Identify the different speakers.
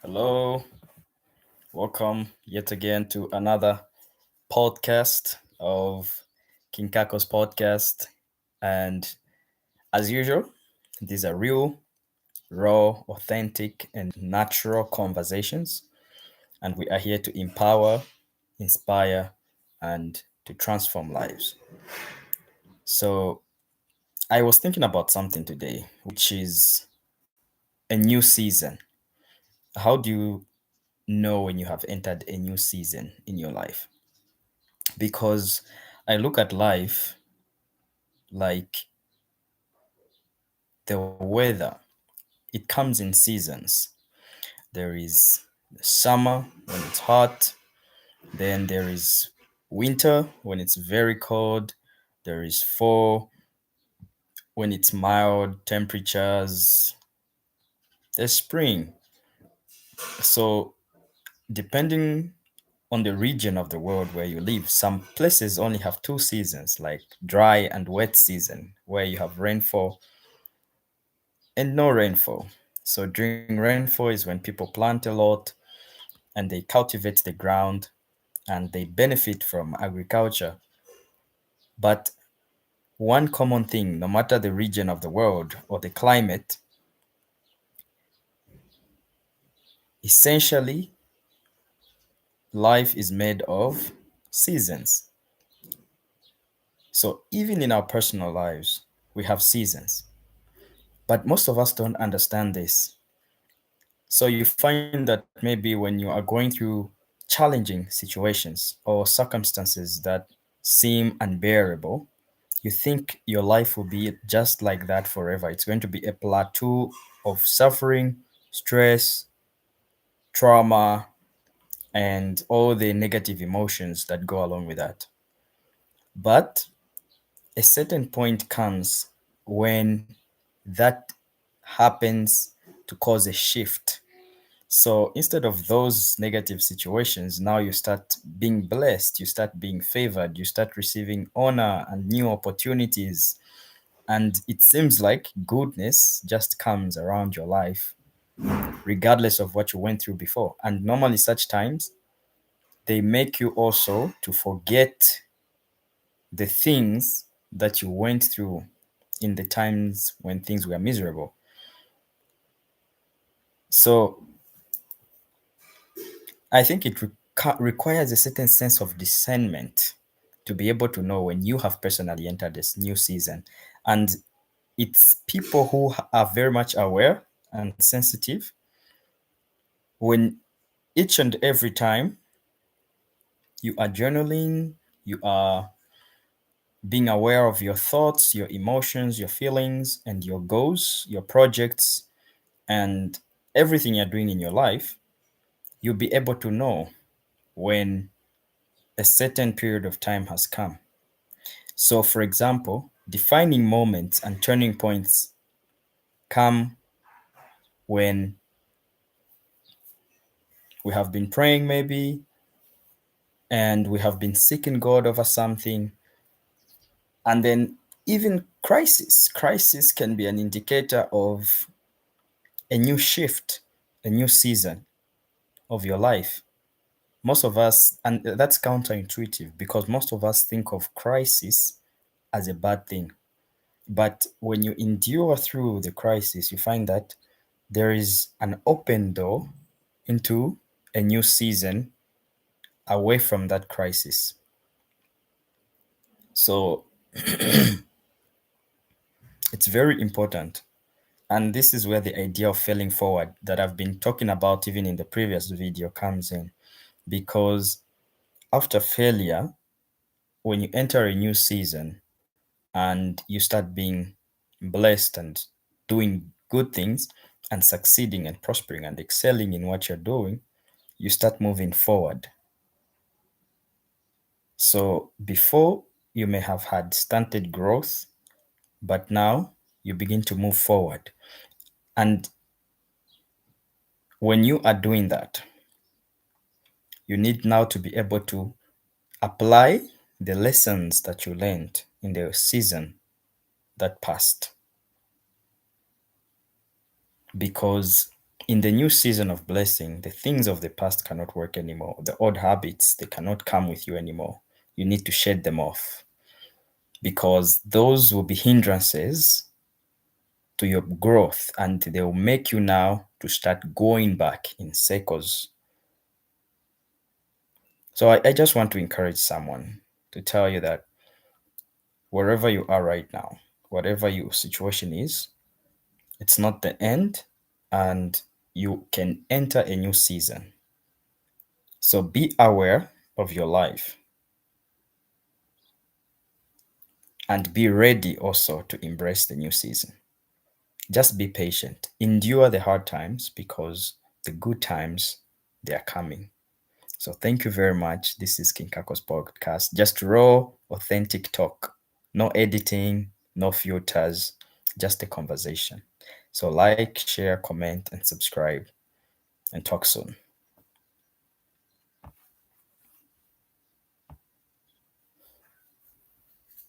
Speaker 1: Hello, welcome yet again to another podcast of Kako's podcast. And as usual, these are real, raw, authentic, and natural conversations. And we are here to empower, inspire, and to transform lives. So I was thinking about something today, which is a new season. How do you know when you have entered a new season in your life? Because I look at life like the weather, it comes in seasons. There is summer when it's hot, then there is winter when it's very cold, there is fall when it's mild temperatures, there's spring. So, depending on the region of the world where you live, some places only have two seasons, like dry and wet season, where you have rainfall and no rainfall. So during rainfall is when people plant a lot and they cultivate the ground and they benefit from agriculture. But one common thing, no matter the region of the world or the climate, essentially life is made of seasons. So even in our personal lives, we have seasons. But most of us don't understand this. So you find that maybe when you are going through challenging situations or circumstances that seem unbearable, you think your life will be just like that forever. It's going to be a plateau of suffering, stress, trauma, and all the negative emotions that go along with that. But a certain point comes when that happens to cause a shift. So instead of those negative situations, now you start being blessed, you start being favored, you start receiving honor and new opportunities. And it seems like goodness just comes around your life, regardless of what you went through before. And normally, such times, they make you also to forget the things that you went through in the times when things were miserable. So I think it requires a certain sense of discernment to be able to know when you have personally entered this new season. And it's people who are very much aware and sensitive when each and every time you are journaling, you are being aware of your thoughts, your emotions, your feelings, and your goals, your projects, and everything you're doing in your life, you'll be able to know when a certain period of time has come. So, for example, defining moments and turning points come when we have been praying, maybe, and we have been seeking God over something. And then, even crisis can be an indicator of a new shift, a new season of your life. Most of us, and that's counterintuitive because most of us think of crisis as a bad thing. But when you endure through the crisis, you find that there is an open door into a new season away from that crisis. So it's very important. And this is where the idea of failing forward that I've been talking about even in the previous video comes in. Because after failure, when you enter a new season and you start being blessed and doing good things and succeeding and prospering and excelling in what you're doing, you start moving forward. So before you may have had stunted growth, but now you begin to move forward. And when you are doing that, you need now to be able to apply the lessons that you learned in the season that passed. Because In the new season of blessing, the things of the past cannot work anymore. The old habits, they cannot come with you anymore. You need to shed them off because those will be hindrances to your growth and they will make you now to start going back in circles. So I just want to encourage someone to tell you that wherever you are right now, whatever your situation is, it's not the end and you can enter a new season. So be aware of your life and be ready also to embrace the new season. Just be patient. Endure the hard times because the good times they are coming. So thank you very much. This is King Kako's podcast. Just raw, authentic talk. No editing, no filters, just a conversation. So like, share, comment, and subscribe. And talk soon.